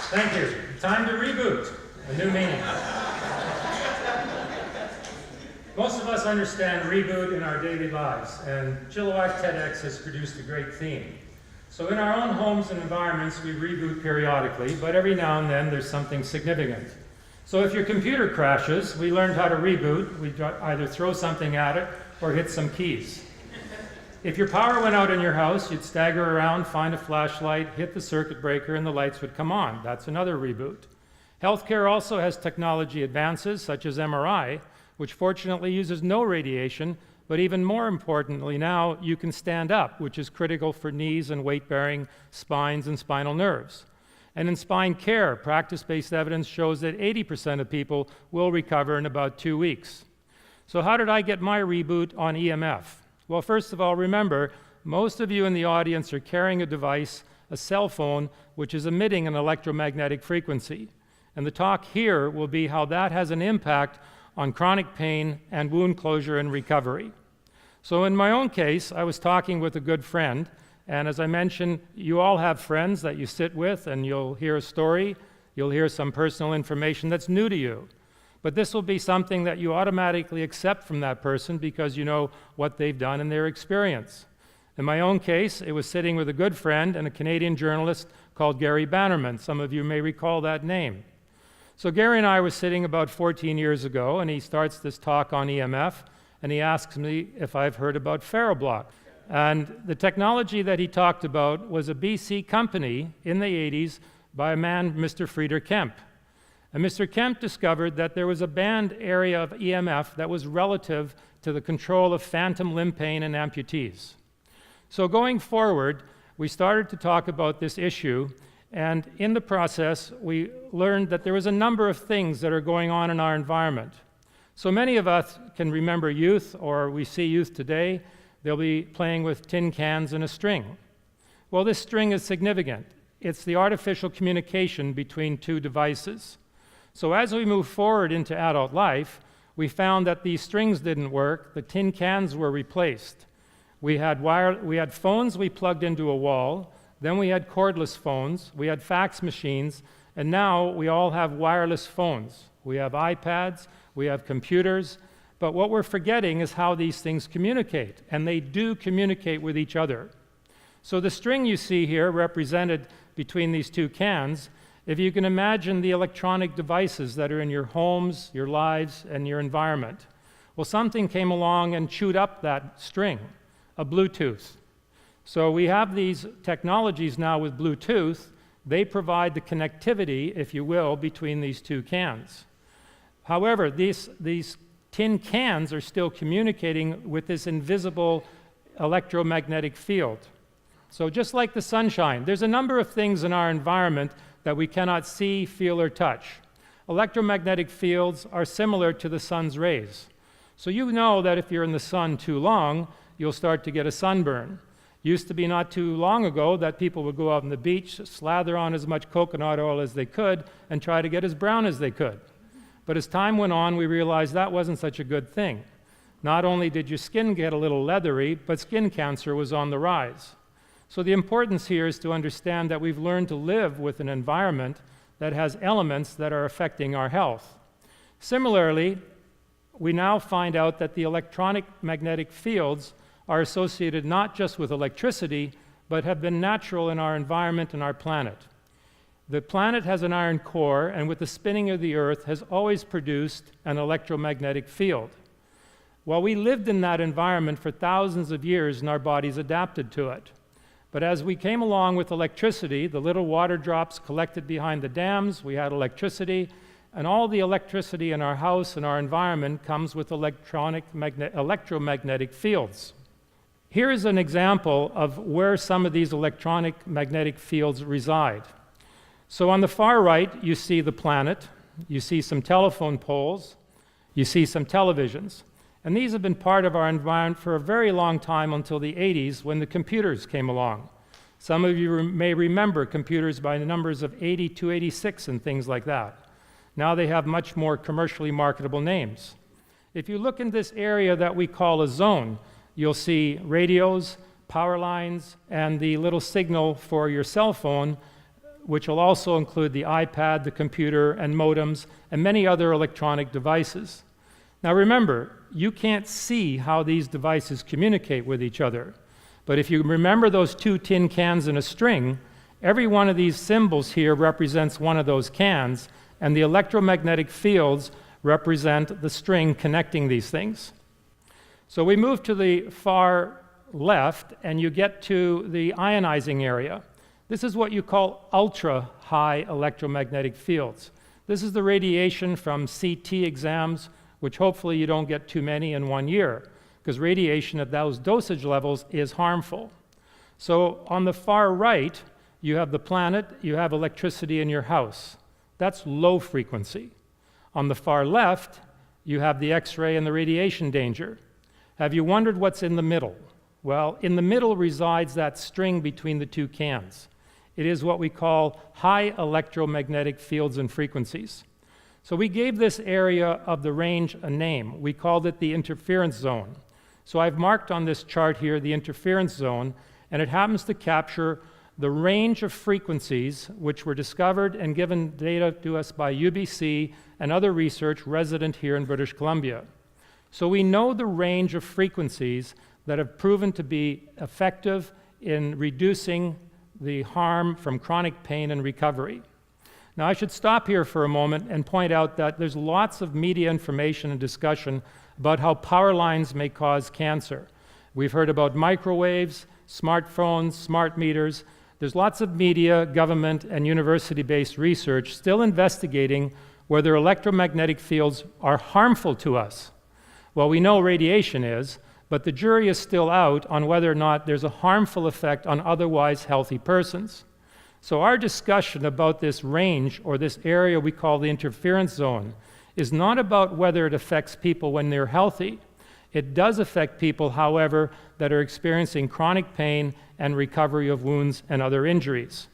Thank you. Time to reboot. A new meaning. Most of us understand reboot in our daily lives, and Chilliwack TEDx has produced a great theme. So in our own homes and environments, we reboot periodically, but every now and then there's something significant. So if your computer crashes, we learned how to reboot. We either throw something at it or hit some keys. If your power went out in your house, you'd stagger around, find a flashlight, hit the circuit breaker, and the lights would come on. That's another reboot. Healthcare also has technology advances, such as MRI, which fortunately uses no radiation, but even more importantly now, you can stand up, which is critical for knees and weight-bearing spines and spinal nerves. And in spine care, practice-based evidence shows that 80% of people will recover in about 2 weeks. So how did I get my reboot on EMF? Well, first of all, remember, most of you in the audience are carrying a device, a cell phone, which is emitting an electromagnetic frequency. And the talk here will be how that has an impact on chronic pain and wound closure and recovery. So in my own case, I was talking with a good friend, and as I mentioned, you all have friends that you sit with, and you'll hear a story, you'll hear some personal information that's new to you. But this will be something that you automatically accept from that person because you know what they've done in their experience. In my own case, it was sitting with a good friend and a Canadian journalist called Gary Bannerman. Some of you may recall that name. So Gary and I were sitting about 14 years ago, and he starts this talk on EMF, and he asks me if I've heard about ferroblock. And the technology that he talked about was a BC company in the 80s by a man, Mr. Frieder Kemp. And Mr. Kemp discovered that there was a band area of EMF that was relative to the control of phantom limb pain in amputees. So going forward, we started to talk about this issue, and in the process, we learned that there was a number of things that are going on in our environment. So many of us can remember youth, or we see youth today, they'll be playing with tin cans and a string. Well, this string is significant. It's the artificial communication between two devices. So as we move forward into adult life, we found that these strings didn't work, the tin cans were replaced. We had phones we plugged into a wall, then we had cordless phones, we had fax machines, and now we all have wireless phones. We have iPads, we have computers, but what we're forgetting is how these things communicate, and they do communicate with each other. So the string you see here represented between these two cans, if you can imagine the electronic devices that are in your homes, your lives, and your environment. Well, something came along and chewed up that string, a Bluetooth. So we have these technologies now with Bluetooth. They provide the connectivity, if you will, between these two cans. However, these tin cans are still communicating with this invisible electromagnetic field. So just like the sunshine, there's a number of things in our environment that we cannot see, feel, or touch. Electromagnetic fields are similar to the sun's rays. So you know that if you're in the sun too long, you'll start to get a sunburn. Used to be not too long ago that people would go out on the beach, slather on as much coconut oil as they could, and try to get as brown as they could. But as time went on, we realized that wasn't such a good thing. Not only did your skin get a little leathery, but skin cancer was on the rise. So the importance here is to understand that we've learned to live with an environment that has elements that are affecting our health. Similarly, we now find out that the electronic magnetic fields are associated not just with electricity, but have been natural in our environment and our planet. The planet has an iron core, and with the spinning of the Earth has always produced an electromagnetic field. Well, we lived in that environment for thousands of years, and our bodies adapted to it. But as we came along with electricity, the little water drops collected behind the dams, we had electricity, and all the electricity in our house and our environment comes with electromagnetic fields. Here is an example of where some of these electronic magnetic fields reside. So on the far right, you see the planet, you see some telephone poles, you see some televisions. And these have been part of our environment for a very long time until the 80s when the computers came along. Some of you may remember computers by the numbers of 80, 286, and things like that. Now they have much more commercially marketable names. If you look in this area that we call a zone, you'll see radios, power lines, and the little signal for your cell phone which will also include the iPad, the computer, and modems, and many other electronic devices. Now remember, you can't see how these devices communicate with each other. But if you remember those two tin cans in a string, every one of these symbols here represents one of those cans, and the electromagnetic fields represent the string connecting these things. So we move to the far left, and you get to the ionizing area. This is what you call ultra-high electromagnetic fields. This is the radiation from CT exams, which hopefully you don't get too many in 1 year, because radiation at those dosage levels is harmful. So on the far right, you have the planet, you have electricity in your house. That's low frequency. On the far left, you have the X-ray and the radiation danger. Have you wondered what's in the middle? Well, in the middle resides that string between the two cans. It is what we call high electromagnetic fields and frequencies. So we gave this area of the range a name. We called it the interference zone. So I've marked on this chart here the interference zone, and it happens to capture the range of frequencies which were discovered and given data to us by UBC and other research resident here in British Columbia. So we know the range of frequencies that have proven to be effective in reducing the harm from chronic pain and recovery. Now I should stop here for a moment and point out that there's lots of media information and discussion about how power lines may cause cancer. We've heard about microwaves, smartphones, smart meters. There's lots of media, government, and university-based research still investigating whether electromagnetic fields are harmful to us. Well, we know radiation is, but the jury is still out on whether or not there's a harmful effect on otherwise healthy persons. So our discussion about this range, or this area we call the interference zone, is not about whether it affects people when they're healthy. It does affect people, however, that are experiencing chronic pain and recovery of wounds and other injuries.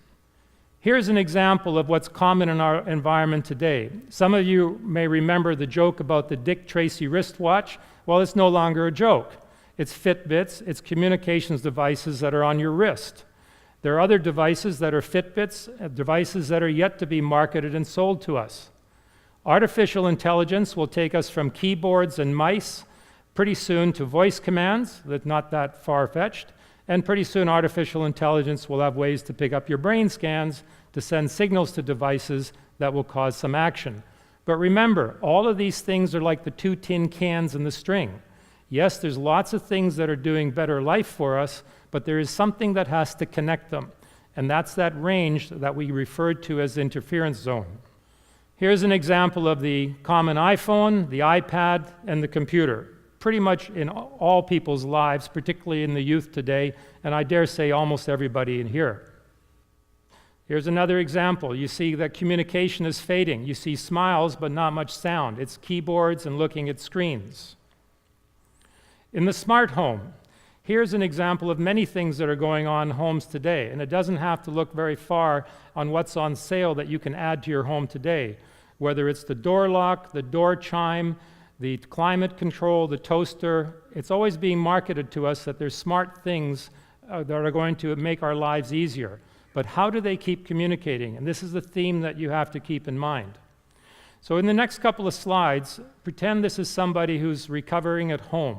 Here's an example of what's common in our environment today. Some of you may remember the joke about the Dick Tracy wristwatch. Well, it's no longer a joke. It's Fitbits, it's communications devices that are on your wrist. There are other devices that are Fitbits, devices that are yet to be marketed and sold to us. Artificial intelligence will take us from keyboards and mice pretty soon to voice commands, that's not that far-fetched, and pretty soon artificial intelligence will have ways to pick up your brain scans to send signals to devices that will cause some action. But remember, all of these things are like the two tin cans in the string. Yes, there's lots of things that are doing better life for us, but there is something that has to connect them, and that's that range that we referred to as the interference zone. Here's an example of the common iPhone, the iPad, and the computer. Pretty much in all people's lives, particularly in the youth today, and I dare say almost everybody in here. Here's another example. You see that communication is fading. You see smiles, but not much sound. It's keyboards and looking at screens. In the smart home, here's an example of many things that are going on in homes today, and it doesn't have to look very far on what's on sale that you can add to your home today, whether it's the door lock, the door chime, the climate control, the toaster. It's always being marketed to us that there's smart things that are going to make our lives easier. But how do they keep communicating? And this is the theme that you have to keep in mind. So in the next couple of slides, pretend this is somebody who's recovering at home.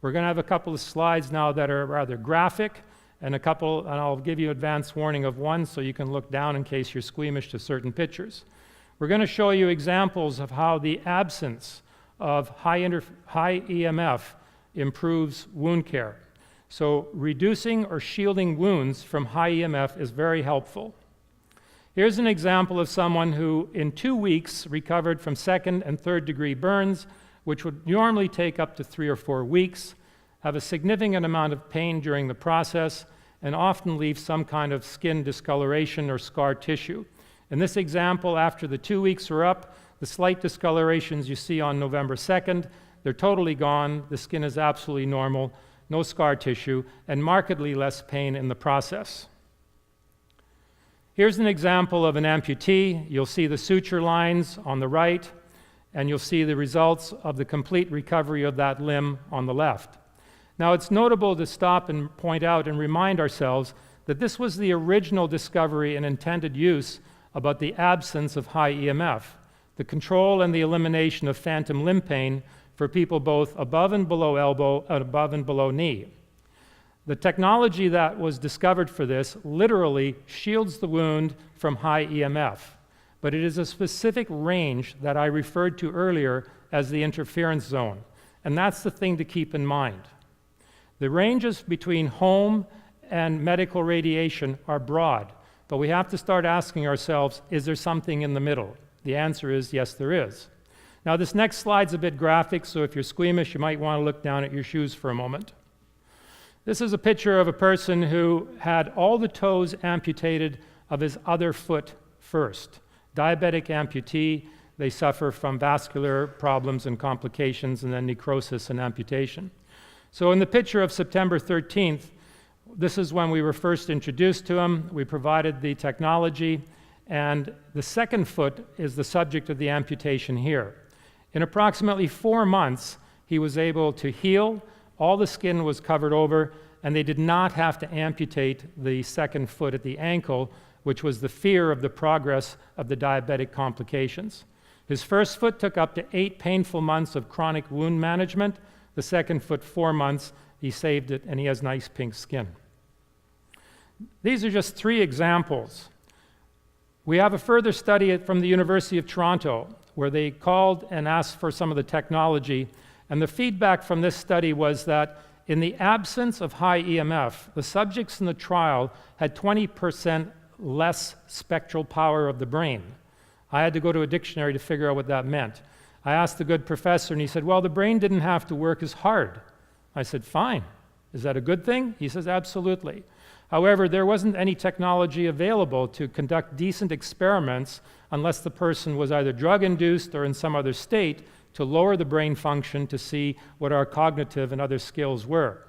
We're going to have a couple of slides now that are rather graphic, and I'll give you advance warning of one so you can look down in case you're squeamish to certain pictures. We're going to show you examples of how the absence of high EMF improves wound care. So reducing or shielding wounds from high EMF is very helpful. Here's an example of someone who in 2 weeks recovered from second and third degree burns, which would normally take up to 3 or 4 weeks, have a significant amount of pain during the process, and often leave some kind of skin discoloration or scar tissue. In this example, after the 2 weeks are up, the slight discolorations you see on November 2nd, they're totally gone, the skin is absolutely normal, no scar tissue, and markedly less pain in the process. Here's an example of an amputee. You'll see the suture lines on the right, and you'll see the results of the complete recovery of that limb on the left. Now, it's notable to stop and point out and remind ourselves that this was the original discovery and intended use about the absence of high EMF, the control and the elimination of phantom limb pain for people both above and below elbow and above and below knee. The technology that was discovered for this literally shields the wound from high EMF, but it is a specific range that I referred to earlier as the interference zone, and that's the thing to keep in mind. The ranges between home and medical radiation are broad, but we have to start asking ourselves, is there something in the middle? The answer is yes, there is. Now, this next slide's a bit graphic, so if you're squeamish, you might want to look down at your shoes for a moment. This is a picture of a person who had all the toes amputated of his other foot first. Diabetic amputee, they suffer from vascular problems and complications, and then necrosis and amputation. So in the picture of September 13th, this is when we were first introduced to him. We provided the technology, and the second foot is the subject of the amputation here. In approximately 4 months, he was able to heal, all the skin was covered over, and they did not have to amputate the second foot at the ankle, which was the fear of the progress of the diabetic complications. His first foot took up to 8 painful months of chronic wound management. The second foot, 4 months. He saved it, and he has nice pink skin. These are just 3 examples. We have a further study from the University of Toronto where they called and asked for some of the technology, and the feedback from this study was that in the absence of high EMF, the subjects in the trial had 20% less spectral power of the brain. I had to go to a dictionary to figure out what that meant. I asked the good professor, and he said, well, the brain didn't have to work as hard. I said, fine. Is that a good thing? He says, absolutely. However, there wasn't any technology available to conduct decent experiments unless the person was either drug-induced or in some other state to lower the brain function to see what our cognitive and other skills were.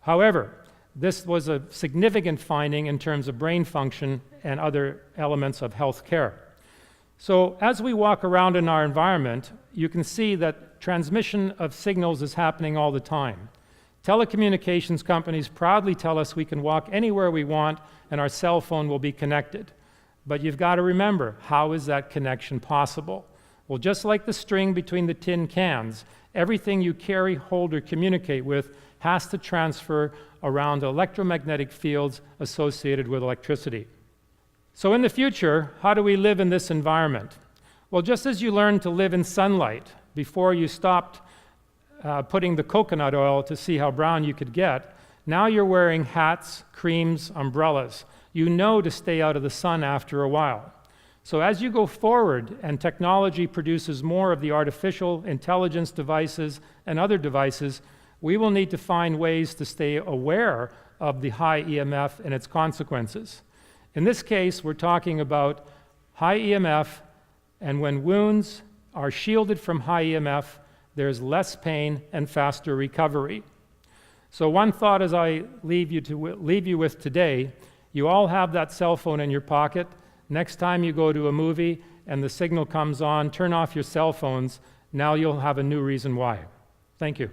However, this was a significant finding in terms of brain function and other elements of health care. So as we walk around in our environment, you can see that transmission of signals is happening all the time. Telecommunications companies proudly tell us we can walk anywhere we want and our cell phone will be connected. But you've got to remember, how is that connection possible? Well, just like the string between the tin cans, everything you carry, hold, or communicate with has to transfer around electromagnetic fields associated with electricity. So in the future, how do we live in this environment? Well, just as you learned to live in sunlight before you stopped putting the coconut oil to see how brown you could get, now you're wearing hats, creams, umbrellas. You know to stay out of the sun after a while. So as you go forward and technology produces more of the artificial intelligence devices and other devices, we will need to find ways to stay aware of the high EMF and its consequences. In this case, we're talking about high EMF, and when wounds are shielded from high EMF, there's less pain and faster recovery. So one thought as I leave you with today, you all have that cell phone in your pocket. Next time you go to a movie and the signal comes on, turn off your cell phones. Now you'll have a new reason why. Thank you.